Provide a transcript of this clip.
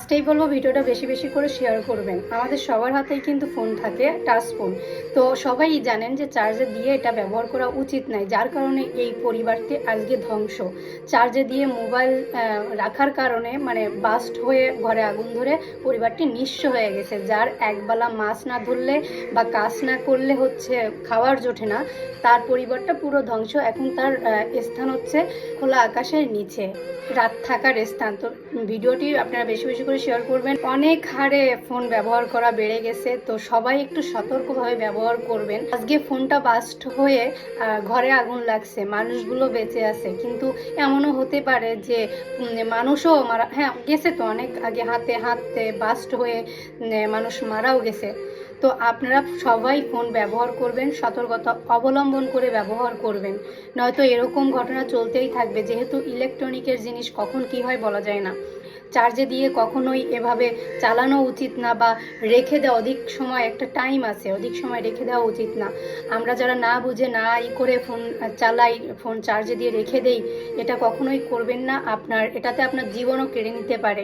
ফার্স্টেই বলবো ভিডিওটা বেশি বেশি করে শেয়ার করবেন। আমাদের সবার হাতেই কিন্তু ফোন থাকে, টাচ ফোন। তো সবাই জানেন যে চার্জে দিয়ে এটা ব্যবহার করা উচিত নয়, যার কারণে এই পরিবারটি আজকে ধ্বংস। চার্জে দিয়ে মোবাইল রাখার কারণে মানে বাস্ট হয়ে ঘরে আগুন ধরে পরিবারটি নিঃস্ব হয়ে গেছে। যার একবেলা মাছ না ধরলে বা কাজ না করলে হচ্ছে খাওয়ার জোটে না, তার পরিবারটা পুরো ধ্বংস। এখন তার স্থান হচ্ছে খোলা আকাশের নিচে, রাত থাকার স্থান। তো ভিডিওটি আপনারা বেশি বেশি করে শেয়ার করবেন। অনেক হারে ফোন ব্যবহার করা বেড়ে গেছে, তো সবাই একটু সতর্কভাবে ব্যবহার করবেন। আজকে ফোনটা বাস্ট হয়ে ঘরে আগুন লাগছে, মানুষগুলো বেঁচে আছে, কিন্তু এমনও হতে পারে যে মানুষও মারা গেছে। তো অনেক আগে হাতে বাস্ট হয়ে মানুষ মারাও গেছে। তো আপনারা সবাই ফোন ব্যবহার করবেন, সতর্কতা অবলম্বন করে ব্যবহার করবেন, নয়তো এরকম ঘটনা চলতেই থাকবে। যেহেতু ইলেকট্রনিকের জিনিস কখন কি হয় বলা যায় না। চার্জে দিয়ে কখনোই এভাবে চালানো উচিত না, বা রেখে দেওয়া, অধিক সময় একটা টাইম আছে, অধিক সময় রেখে দেওয়া উচিত না। আমরা যারা না বুঝে না করে ফোন চালাই, ফোন চার্জে দিয়ে রেখে দেই, এটা কখনোই করবেন না। এটাতে আপনার জীবনও কেড়ে নিতে পারে।